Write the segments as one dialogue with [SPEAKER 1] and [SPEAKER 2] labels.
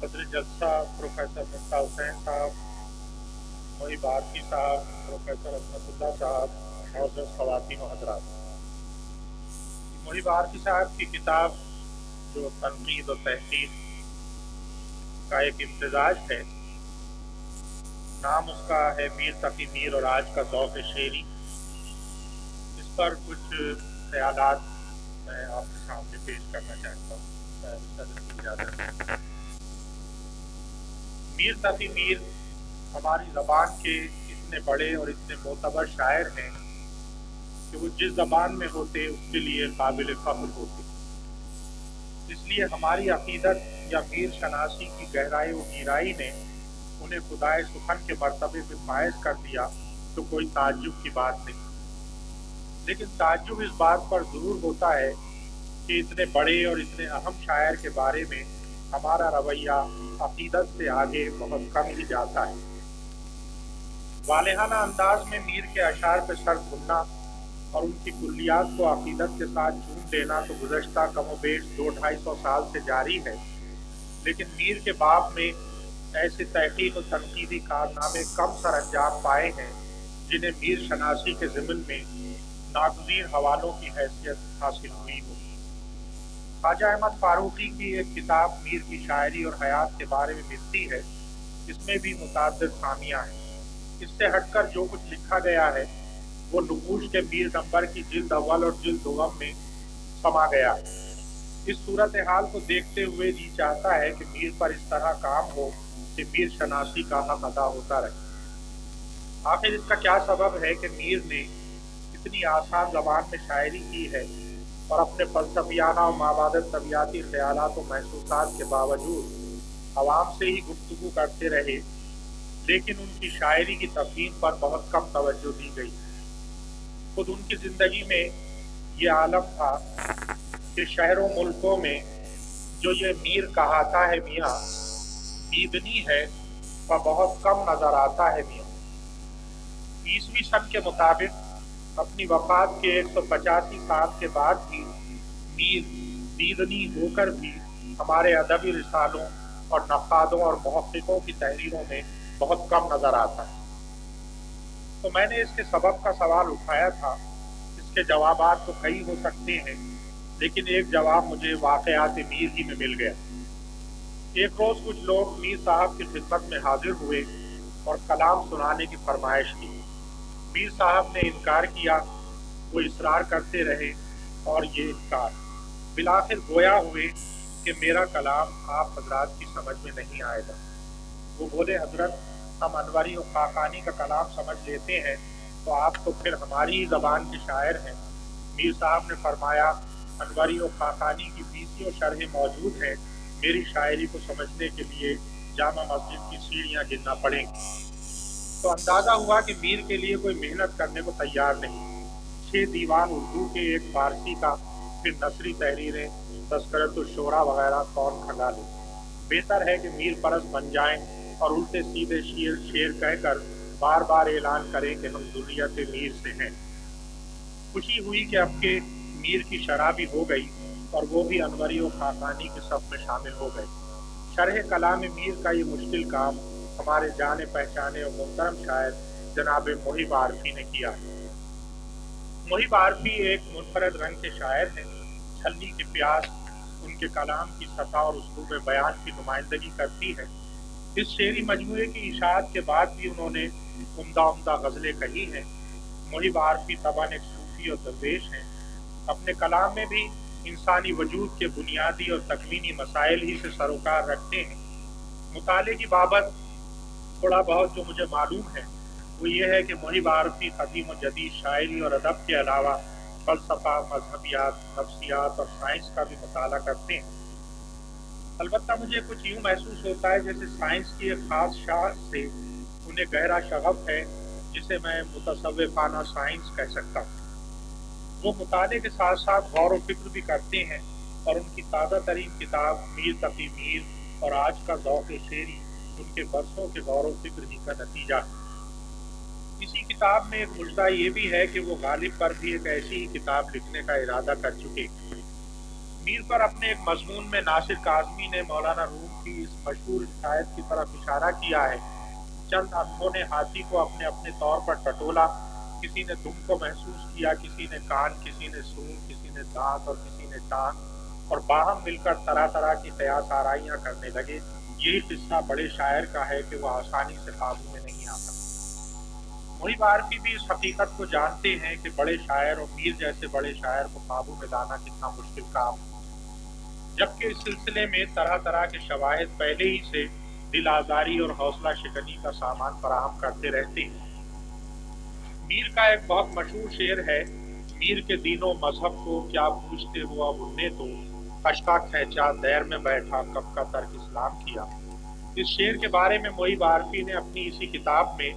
[SPEAKER 1] सदर जलसा प्रोफेसर मुफ्ता हुसैन साहब, मोहिब आरफी साहब, प्रोफेसर अजमतुल्ला साहब, मोअज़्ज़ज़ ख़वातीन व हज़रात। मोहिब आरफी साहब की किताब जो तनक़ीद और तहक़ीक़ का एक इम्तिज़ाज है, नाम उसका है मीर तक़ी मीर और आज का ज़ौक़ शेरी। इस पर कुछ ख़यालात मैं आपके सामने पेश करना चाहता हूँ, सदर की इजाज़त। मीर तक़ी मीर हमारी ज़बान के इतने बड़े और इतने मोतबर शायर हैं कि वो जिस ज़बान में होते उसके लिए काबिल फ़ख्र होते। इसलिए हमारी अक़ीदत या मीर शनासी की गहराई व गहराई ने उन्हें खुदाए सुखन के मर्तबे में फायज कर दिया तो कोई ताज्जुब की बात नहीं। लेकिन ताज्जुब इस बात पर ज़रूर होता है कि इतने बड़े और इतने अहम शायर के बारे में हमारा रवैया अक़ीदत से आगे बहुत कम ही जाता है। वालेहाना अंदाज में मीर के अशार पे सर धुलना और उनकी कुल्लियात को अक़ीदत के साथ चूम लेना तो गुज़श्ता कमोबेश 200-250 साल से जारी है। लेकिन मीर के बाब में ऐसे तहक़ीक़ और तनक़ीदी कारनामे कम सर अंजाम पाए हैं जिन्हें मीर शनासी के ज़िम्न में नागज़ीर हवालों की हैसियत हासिल हुई हो। ख्वाजा अहमद फ़ारूक़ी की एक किताब मीर की शायरी और हयात के बारे में मिलती है। इसमें भी मुतअद्दिद खामियाँ हैं। इससे हटकर जो कुछ लिखा गया है वो नुकूश के मीर नंबर की जिल्द अव्वल और जिल्द दुगम में समा गया है। इस सूरत हाल को देखते हुए जी चाहता है कि मीर पर इस तरह काम हो कि मीर शनासी का हक अदा होता रहे। आखिर इसका क्या सबब है कि मीर ने इतनी आसान ज़बान में शायरी की है और अपने फ़लसफ़ियाना और माबादत तबियाती ख़यालात और महसूसात के बावजूद अवाम से ही गुफ्तगू करते रहे, लेकिन उनकी शायरी की तफ़हीम पर बहुत कम तवज्जो दी गई। खुद उनकी ज़िंदगी में ये आलम था कि शहरों मुल्कों में जो ये मीर कहाता है मियाँ, मीदनी है वह बहुत कम नज़र आता है मियाँ। 20वीं सन के मुताबिक अपनी वफ़ात के 185 साल के बाद भी मीर मीदनी होकर भी हमारे अदबी रिसालों और नक़ादों और मुहक़्क़िक़ों की तहरीरों में बहुत कम नज़र आता है। तो मैंने इसके सबब का सवाल उठाया था। इसके जवाबात तो कई हो सकते हैं, लेकिन एक जवाब मुझे वाक़यात मीर ही में मिल गया। एक रोज़ कुछ लोग मीर साहब की खिदमत में हाजिर हुए और कलाम सुनाने की फरमाइश की। मीर साहब ने इनकार किया। वो इसरार करते रहे और ये इनकार बिलाखिर गोया हुए कि मेरा कलाम आप हजरात की समझ में नहीं आएगा। वो बोले, हजरत हम अनवरी और खाकानी का कलाम समझ लेते हैं, तो आप तो फिर हमारी ही ज़बान के शायर हैं। मीर साहब ने फरमाया, अनवरी और खाकानी की 20 शरहें मौजूद हैं। मेरी शायरी को समझने के लिए जामा मस्जिद की सीढ़ियाँ गिनना पड़ेंगी। तो अंदाज़ा हुआ कि मीर के लिए कोई मेहनत करने को तैयार नहीं। 6 दीवान उर्दू के, एक फारसी का, फिर नसरी तहरीरें, तज़किरतुश्शोरा वगैरह कौन खंगा ले। बेहतर है कि मीर परस बन जाएं और उल्टे सीधे शेर कहकर बार बार ऐलान करें कि हम ज़ुर्रियत मीर से हैं। खुशी हुई कि अब के मीर की शराबी हो गई और वो भी अनवरी और खाकानी के सफ़ में शामिल हो गए। शरह कलाम मीर का ये मुश्किल काम हमारे जाने पहचाने और मोहतरम शायर जनाब मोहिब आरफी ने किया। मोहिब आरफी एक मुनफरद रंग के शायर हैं। छलनी की प्यास उनके कलाम की सतह और उसलूब बयान की नुमाइंदगी करती है। इस शेरी मजमूए की इशाअत के बाद भी उन्होंने उम्दा उम्दा गज़लें कही हैं। मोहिब आरफी तबन एक सूफी और दरवेश हैं। अपने कलाम में भी इंसानी वजूद के बुनियादी और तकवीनी मसाइल ही से सरोकार रखते हैं। मुताले की बाबत थोड़ा बहुत जो मुझे मालूम है वो ये है कि मोहिब आरफी कदीम और जदीद शायरी और अदब के अलावा फ़लसफ़ा, मजहबियात, नफ्सियात और साइंस का भी मुताला करते हैं। अलबत्ता मुझे कुछ यूँ महसूस होता है जैसे साइंस की एक ख़ास शाख से उन्हें गहरा शग़फ़ है, जिसे मैं मुतसव्विफ़ाना साइंस कह सकता हूँ। वो मुताले के साथ साथ गौर व फिक्र भी करते हैं और उनकी ताज़ा तरीन किताब मीर तक़ी मीर और आज का ज़ौक़ शेरी उनके बरसों के गौर व फिक्र ही का नतीजा है। इसी किताब में एक मुजदा ये भी है कि वो गालिब पर भी एक ऐसी ही किताब लिखने का इरादा कर चुके। میر پر اپنے ایک مضمون میں ناصر کاظمی نے مولانا روم کی اس مشہور شاعر کی طرف اشارہ کیا ہے: چند اندھوں نے ہاتھی کو اپنے اپنے طور پر ٹٹولا، کسی نے دم کو محسوس کیا، کسی نے کان، کسی نے سونگ، کسی نے دانت اور کسی نے ٹانگ، اور باہم مل کر طرح طرح کی قیاس آرائیاں کرنے لگے۔ یہی قصہ بڑے شاعر کا ہے کہ وہ آسانی سے قابو میں نہیں آ سکتا۔ محب عارفی بھی اس حقیقت کو جانتے ہیں کہ بڑے شاعر اور میر جیسے بڑے شاعر کو قابو میں لانا کتنا مشکل کام ہے، جبکہ اس سلسلے میں طرح طرح کے شواہد پہلے ہی سے دل آزاری اور حوصلہ شکنی کا سامان فراہم کرتے رہتے ہیں۔ میر کا ایک بہت مشہور شعر ہے: میر کے دین و مذہب کو کیا پوچھتے ہو اب انہیں تو، اشکا کھینچا دیر میں بیٹھا کب کا ترک اسلام کیا۔ اس شعر کے بارے میں محب عارفی نے اپنی اسی کتاب میں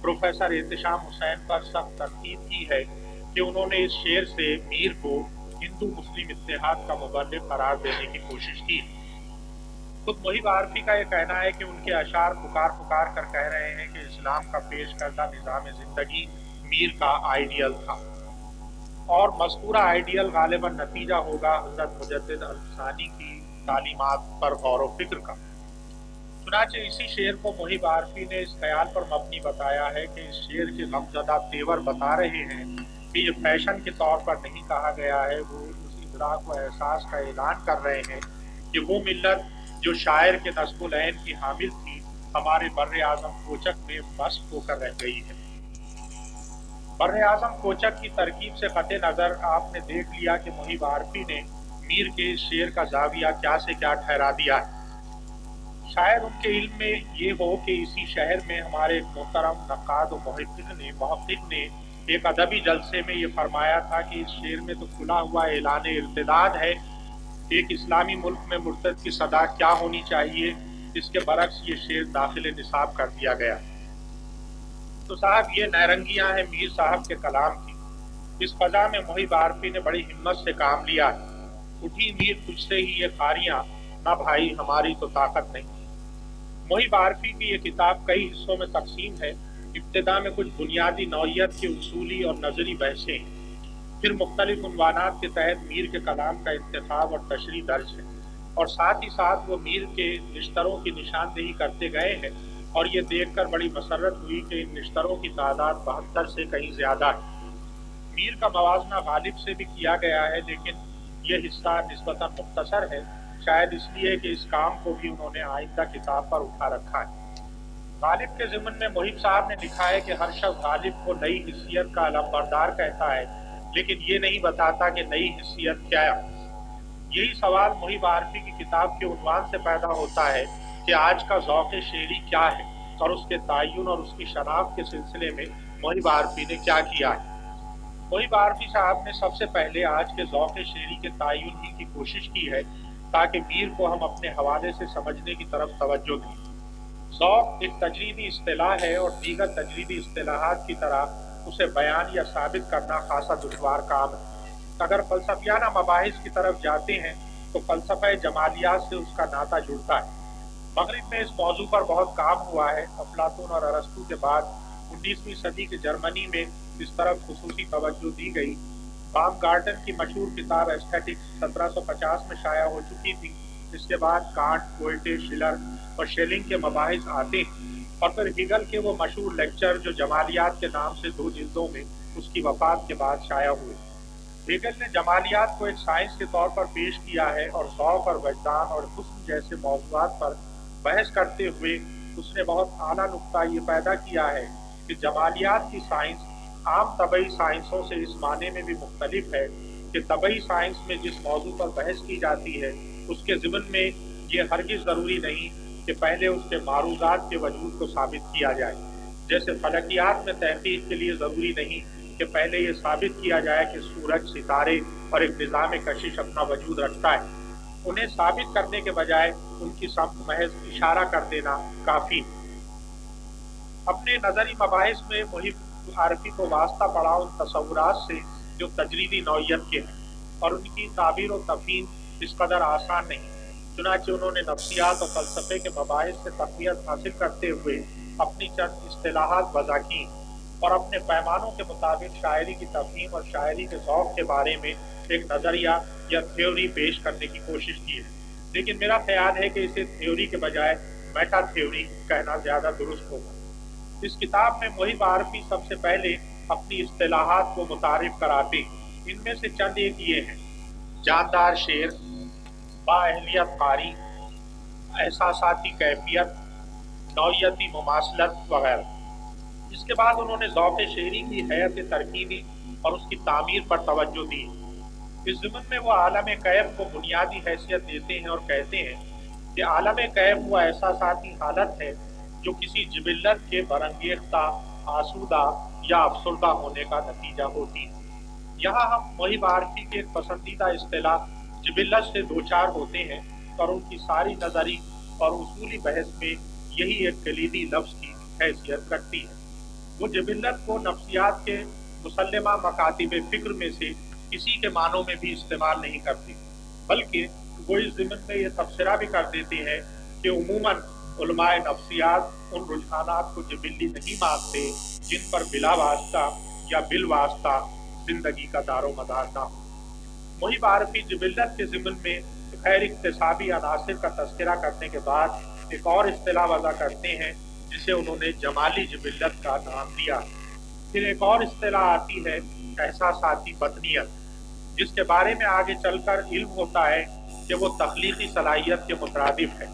[SPEAKER 1] پروفیسر احتشام حسین پر سخت تنقید کی ہے کہ انہوں نے اس شعر سے میر کو ہندو مسلم اتحاد کا مبلغ قرار دینے کی کوشش کی۔ خود محب عارفی کا یہ کہنا ہے کہ ان کے اشعار پکار پکار کر کہہ رہے ہیں کہ اسلام کا پیش کردہ نظام زندگی میر کا آئیڈیل تھا، اور مذکورہ آئیڈیل غالباً نتیجہ ہوگا حضرت مجدد الثانی کی تعلیمات پر غور و فکر کا۔ چنانچہ اسی شعر کو محب عارفی نے اس خیال پر مبنی بتایا ہے کہ اس شعر کے غمزدہ تیور بتا رہے ہیں کہ یہ فیشن کے طور پر نہیں کہا گیا ہے، وہ اس ادراک و احساس کا اعلان کر رہے ہیں کہ وہ ملت جو شاعر کے نصب العین کی حامل تھی، ہمارے بر اعظم کوچک میں مسخ ہو کر رہ گئی ہے۔ بر اعظم کوچک کی ترکیب سے قطع نظر آپ نے دیکھ لیا کہ محب عارفی نے میر کے اس شعر کا زاویہ کیا سے کیا ٹھہرا دیا ہے۔ شاید ان کے علم میں یہ ہو کہ اسی شہر میں ہمارے ایک محترم نقاد و محقق نے ایک ادبی جلسے میں یہ فرمایا تھا کہ اس شعر میں تو کھلا ہوا اعلان ارتداد ہے، ایک اسلامی ملک میں مرتد کی صدا کیا ہونی چاہیے، اس کے برعکس یہ شعر داخل نصاب کر دیا گیا۔ تو صاحب یہ نیرنگیاں ہیں میر صاحب کے کلام کی۔ اس فضا میں محب عارفی نے بڑی ہمت سے کام لیا ہے۔ اٹھی میر تجھ سے ہی یہ خاریاں، نہ بھائی ہماری تو طاقت نہیں۔ محب عارفی کی یہ کتاب کئی حصوں میں تقسیم ہے۔ ابتدا میں کچھ بنیادی نوعیت کی اصولی اور نظری بحثیں، پھر مختلف عنوانات کے تحت میر کے کلام کا انتخاب اور تشریح درج ہے، اور ساتھ ہی ساتھ وہ میر کے نشتروں کی نشاندہی کرتے گئے ہیں، اور یہ دیکھ کر بڑی مسرت ہوئی کہ ان نشتروں کی تعداد 72 سے کہیں زیادہ ہے۔ میر کا موازنہ غالب سے بھی کیا گیا ہے، لیکن یہ حصہ نسبتاً مختصر ہے، شاید اس لیے کہ اس کام کو بھی انہوں نے آئندہ کتاب پر اٹھا رکھا ہے۔ غالب کے ضمن میں محب صاحب نے لکھا ہے کہ ہر شخص غالب کو نئی حیثیت کا علم بردار کہتا ہے، لیکن یہ نہیں بتاتا کہ نئی حیثیت کیا ہے۔ یہی سوال محب عارفی کی کتاب کے عنوان سے پیدا ہوتا ہے کہ آج کا ذوق شعری کیا ہے، اور اس کے تعین اور اس کی شناخت کے سلسلے میں محب عارفی نے کیا کیا ہے۔ محب عارفی صاحب نے سب سے پہلے آج کے ذوق شعری کے تعین ہی کی کوشش کی ہے تاکہ میر کو ہم اپنے حوالے سے سمجھنے کی طرف توجہ دیں۔ ذوق ایک تجریدی اصطلاح ہے، اور دیگر تجریدی اصطلاحات کی طرح اسے بیان یا ثابت کرنا خاصا دشوار کام ہے۔ اگر فلسفیانہ مباحث کی طرف جاتے ہیں تو فلسفہ جمالیات سے اس کا ناطہ جڑتا ہے۔ مغرب میں اس موضوع پر بہت کام ہوا ہے۔ افلاطون اور ارسطو کے بعد 19ویں صدی کے جرمنی میں اس طرف خصوصی توجہ دی گئی۔ بام گارڈن کی مشہور کتاب ایسٹھیٹکس 1750 میں شائع ہو چکی تھی۔ اس کے بعد کانٹ، گوئٹے، شلر اور شیلنگ کے مباحث آتے ہیں، اور پھر ہیگل کے وہ مشہور لیکچر جو جمالیات کے نام سے 2 جلدوں میں اس کی وفات کے بعد شائع ہوئے۔ ہیگل نے جمالیات کو ایک سائنس کے طور پر پیش کیا ہے، اور ذوق اور وجدان اور حسن جیسے موضوعات پر بحث کرتے ہوئے اس نے بہت اعلیٰ نقطہ یہ پیدا کیا ہے کہ جمالیات کی سائنس عام طبعی سائنسوں سے اس معنی میں بھی مختلف ہے کہ طبعی سائنس میں جس موضوع پر بحث کی جاتی ہے اس کے ضمن میں یہ ہرگز ضروری نہیں کہ پہلے اس کے معروضات کے وجود کو ثابت کیا جائے، جیسے فلکیات میں تحقیق کے لیے ضروری نہیں کہ پہلے یہ ثابت کیا جائے کہ سورج، ستارے اور ایک نظام کشش اپنا وجود رکھتا ہے۔ انہیں ثابت کرنے کے بجائے ان کی سمت محض اشارہ کر دینا کافی۔ اپنے نظری مباحث میں محب عارفی کو واسطہ پڑا ان تصورات سے جو تجریدی نوعیت کے ہیں، اور ان کی تعبیر و تفہیم اس قدر آسان نہیں۔ چنانچہ انہوں نے نفسیات اور فلسفے کے مباحث سے تقویت حاصل کرتے ہوئے اپنی چند اصطلاحات وضع کی، اور اپنے پیمانوں کے مطابق شاعری کی تفہیم اور شاعری کے ذوق کے بارے میں ایک نظریہ या थ्योरी पेश करने की कोशिश की है, लेकिन मेरा ख्याल है कि इसे थ्योरी के बजाय मेटा थ्योरी कहना ज़्यादा दुरुस्त होगा। इस किताब में मुहिब आरफी सबसे पहले अपनी इस्तिलाहात को मुतारिफ कराते हैं। इनमें से चंद एक ये हैं: जानदार शेर, बाअहलियत कारी, एहसासाती कैफियत, नौयती मुमासलत वगैरह। इसके बाद उन्होंने ज़ौक़ शेरी की हैत तरकीबी और उसकी तामीर पर तवज्जो दी। इस ज़िम्न में वो आलम कैफ को बुनियादी हैसियत देते हैं और कहते हैं कि आलम कैफ वो एहसासाती हालत है जो किसी जिबिल्लत के बरंगेख्ता, आसूदा या अफसरदा होने का नतीजा होती है। यहाँ हम मुहिब आरफी के एक पसंदीदा इस्तिलाह जिबिल्लत से दो चार होते हैं और उनकी सारी नज़री और उसूली बहस में यही एक कलीदी लफ्ज़ की हैसियत रखती है। वो जिबिल्लत को नफ्सियात के मुसल्लमा मकातिब फ़िक्र में से किसी के मानों में भी इस्तेमाल नहीं करती, बल्कि वो इस ज़िम्न में ये तबसरा भी कर देते हैं कि उमूमन उलमाए नफ्सियात उन रुझानात को जिबिल्ली नहीं मानते जिन पर बिला वास्ता या बिल वास्ता जिंदगी का दारो मदार ना हो। मुहिब आरफी जिबिल्लत के ज़िम्न में गैर इक्तिसाबी अनासिर का तज़किरा करने के बाद एक और इस्तिलाह वज़ा करते हैं जिसे उन्होंने जमाली जिबिल्लत का नाम दिया। फिर एक और इस्तिलाह आती है एहसासाती बतनियत, जिसके बारे में आगे चलकर इल्म होता है कि वो तख्लीकी सलाहियत के मुतरादिफ है।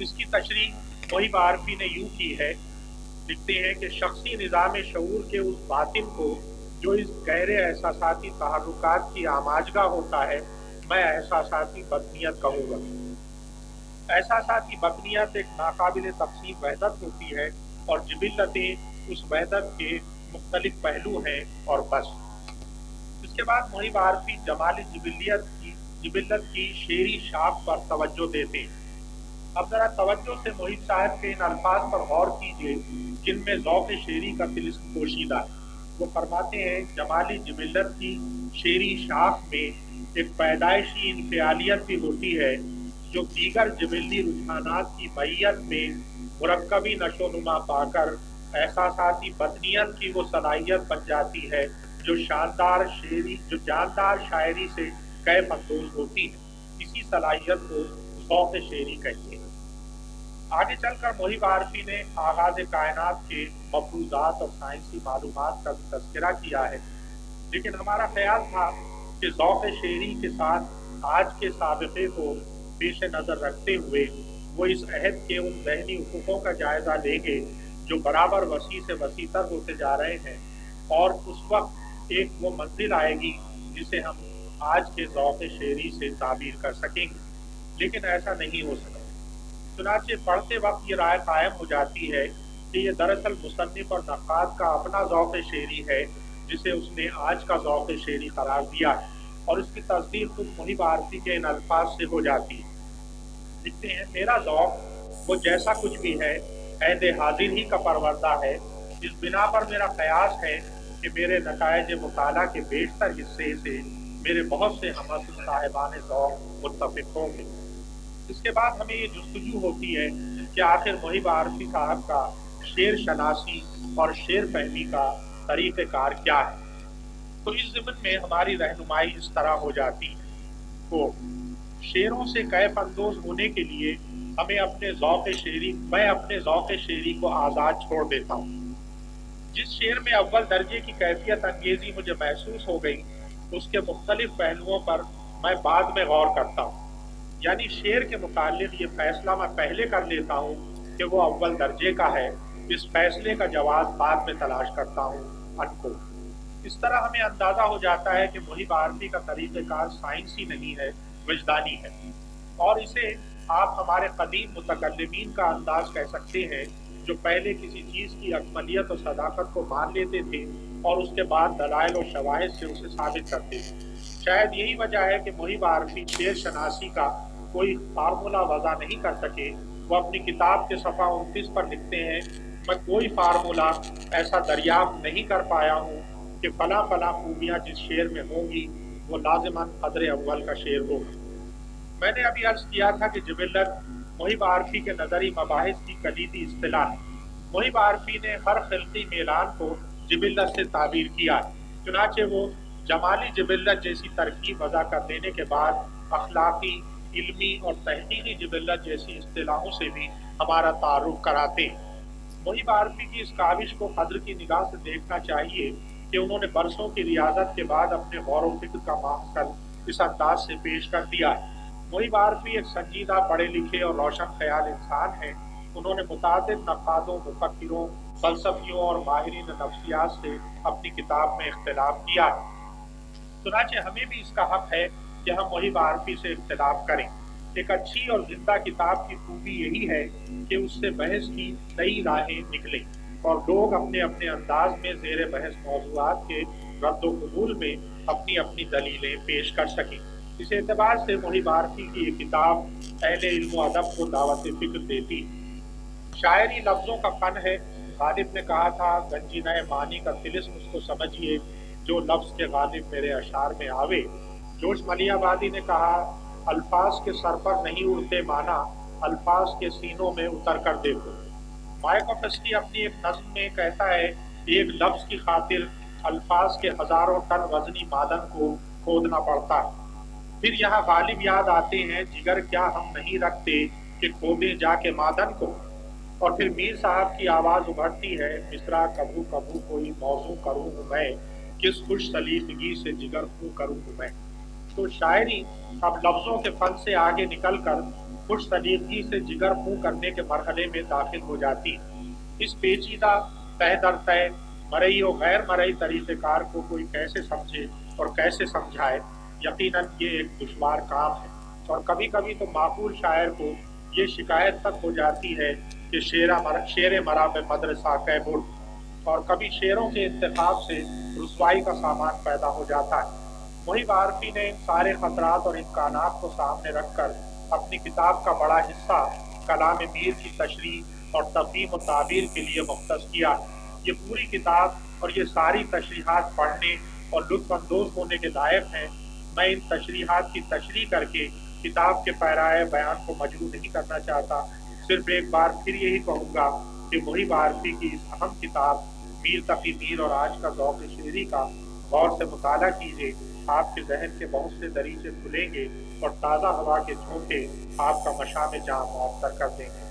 [SPEAKER 1] इसकी तशरीह मुहिब आरफी ने यूँ की है, लिखते हैं कि शख्सी निज़ाम शऊर के उस बातिन को जो इस गहरे एहसासाती तहर्रुकात की आमाजगा होता है मैं एहसासाती बतनियत कहूँगा। एहसासाती बतनियत एक नाकाबिल तक़सीम वहदत होती है और जिबिल्लतें उस वहदत के मुख्तलिफ पहलू हैं और बस। इसके बाद मुहिब आरफी जमाली जिबिल्लत की शेरी शाख पर तवज्जो देते हैं। अब जरा तवज्जो से मुहिब साहब के इन अल्फाज पर गौर कीजिए जिनमें ज़ौक़ शेरी का तिलिस्म पोशीदा है। वो फरमाते हैं जमाली जिबिल्लत की शेरी शाख में एक पैदाइशी इनफ़ियालियत भी होती है जो दीगर जिबिल्ली रुझानात की मैयत में मुरक्कबी नशोनुमा पाकर एहसासाती बतनियत की वो सलाहियत बन जाती है जो जानदार शायरी से कैफ अंदोज होती है। इसी सलाहियत को ज़ौक़ शेरी कहते हैं। आगे चलकर मुहिब आरफी ने आगाज़ कायनात के मफरूज़ात और साइंसी मालूमात का भी तज़किरा किया है, लेकिन हमारा ख्याल था कि ज़ौक़ शेरी के साथ आज के साबिक़े को पेश नज़र रखते हुए वो इस अहद के उन ज़हनी हुकूक़ों का जायज़ा लेंगे जो बराबर वसी से वसीतर होते जा रहे हैं, और उस वक्त एक वो मंजिल आएगी जिसे हम आज के ज़ौक़ शेरी से ताबीर कर सकेंगे, लेकिन ऐसा नहीं हो सका। चुनांचे पढ़ते वक्त ये राय कायम हो जाती है कि ये दरअसल मुसन्निफ़ और नक़ाद का अपना ज़ौक़ शेरी है जिसे उसने आज का ज़ौक़ शेरी करार दिया है, और इसकी तस्दीक खुद मुहिब आरफी के इन अल्फाज से हो जाती है। लिखते हैं मेरा ज़ौक़ वो जैसा कुछ भी है ऐदे हाजिर ही का परवरदा है। इस बिना पर मेरा क़यास है कि मेरे नताइज मुताला के बेशतर हिस्से से मेरे बहुत से हमअस्ल साहिबान ज़ौक़ मुत्तफ़िक़ होंगे। इसके बाद हमें ये जुस्तजू होती है कि आखिर मुहिब आरफी साहब का शेर शनासी और शेर फहमी का तरीक़ेकार क्या है। तो इस ज़िम्न में हमारी रहनुमाई इस तरह हो जाती है। तो शेरों से कैफ अंदोज होने के लिए मैं अपने ज़ौक़ शेरी को आज़ाद छोड़ देता हूँ। जिस शेर में अव्वल दर्जे की कैफियत अंगेज़ी मुझे महसूस हो गई उसके मुख्तलिफ पहलुओं पर मैं बाद में गौर करता हूँ, यानी शेर के मुताल्लिक़ ये फ़ैसला मैं पहले कर लेता हूँ कि वो अव्वल दर्जे का है, इस फैसले का जवाब बाद में तलाश करता हूँ अनकोट। इस तरह हमें अंदाज़ा हो जाता है कि मुहिब आरफी का तरीक़ेकार साइंसी नहीं है, विजदानी है, और इसे आप हमारे कदीम मुतकल्लिमीन का अंदाज़ कह सकते हैं जो पहले किसी चीज़ की अकमलियत और सदाकत को मान लेते थे और उसके बाद दलाइल और शवाहिद से उसे साबित करते थे। शायद यही वजह है कि मुहिब आरफी शेर शनासी का कोई फार्मूला वज़ा नहीं कर सके। वो अपनी किताब के सफ़ा 29 पर लिखते हैं, मैं कोई फार्मूला ऐसा दरियाफ्त नहीं कर पाया हूँ कि फ़ला फ़ला खूबियाँ जिस शेर में होंगी वो लाज़िमन क़द्र अव्वल का शेर होगा। मैंने अभी अर्ज़ किया था कि जिबिल्लत मुहिब आरफी के नज़री मबाहिस की कलीदी इस्तिलाह है। मुहिब आरफी ने हर खिल्क़ी मेलान को जिबिल्लत से ताबीर किया है, चुनाचे वो जमाली जिबिल्लत जैसी तरकीब वज़ा कर देने के बाद अखलाकी, इल्मी और तहकीकी जिबिल्लत जैसी इस्तिलाहों से भी हमारा तारुफ कराते हैं। मुहिब आरफी की इस काविश को कद्र की निगाह से देखना चाहिए कि उन्होंने बरसों की रियाजत के बाद अपने गौर व फिक्र का माहसल इस अंदाज से पेश कर दिया है। मुहिब आरफी एक संजीदा, पढ़े लिखे और रोशन ख्याल इंसान हैं। उन्होंने मुतादिद नक़ादों, मुफक्किरों, फ़लसफ़ियों और माहिरीन नफ्सियात से अपनी किताब में इख्तिलाफ किया है। चुनांचे हमें भी इसका हक है कि हम मुहिब आरफी से इख्तिलाफ करें। एक अच्छी और जिंदा किताब की खूबी यही है कि उससे बहस की नई राहें निकलें और लोग अपने अपने अंदाज में ज़ेर बहस मौज़ूआत के रद्द कबूल में अपनी अपनी दलीलें पेश कर सकें। इस एतबार से मुहिब आरफी की ये किताब अहले इल्म व अदब को दावत फ़िक्र देती है। शायरी लफ्ज़ों का फ़न है। गालिब ने कहा था, गंजीनए मानी का तिलिस्म उसको समझिए जो लफ्ज़ के गालिब मेरे अशार में आवे। जोश मलियाबादी ने कहा, अल्फाज के सर पर नहीं उड़ते माना, अल्फाज के सीनों में उतर कर देखो। मायकोफस्की अपनी एक नज़्म में कहता है, एक लफ्ज़ की खातिर अल्फाज के हज़ारों टन वज़नी मादन को खोदना पड़ता है। फिर यहाँ गालिब याद आते हैं, जिगर क्या हम नहीं रखते कि खोदें जाके मादन को। और फिर मीर साहब की आवाज़ उभरती है, मिसरा कभू कभू कोई मौजू करूँ मैं, किस खुश सलीक़गी से जिगर खूँ करूँ मैं। तो शायरी अब लफ्ज़ों के फन से आगे निकलकर खुश सलीक़गी से जिगर खूँ करने के मरहले में दाखिल हो जाती है। इस पेचीदा तह दर तय मरई और गैर मरई तरीक़ेकार को कोई कैसे समझे और कैसे समझाए, यकीनन ये एक दुश्वार काम है। और कभी कभी तो माकूल शायर को ये शिकायत तक हो जाती है कि शेर मरा में मदरसा कैबुल, और कभी शेरों के इंतखाब से रुसवाई का सामान पैदा हो जाता है। मुहिब आरफी ने सारे खतरात और इम्कानात को सामने रखकर अपनी किताब का बड़ा हिस्सा कलाम मीर की तशरीह और तफ़हीम और ताबीर के लिए मुख्तस किया। ये पूरी किताब और ये सारी तशरीहात पढ़ने और लुत्फ़अंदोज़ होने के लायक हैं। मैं इन तशरीहात की तशरीह करके किताब के पैराए बयान को मजरू नहीं करना चाहता। सिर्फ एक बार फिर यही कहूँगा कि मुहिब आरफी की इस अहम किताब मीर तकी मीर और आज का ज़ौक़ शेरी का गौर से मुताला कीजिए। आपके जहन के बहुत से दरीचे खुलेंगे और ताज़ा हवा के झोंके आपका मशाम जाम मुअत्तर कर देंगे।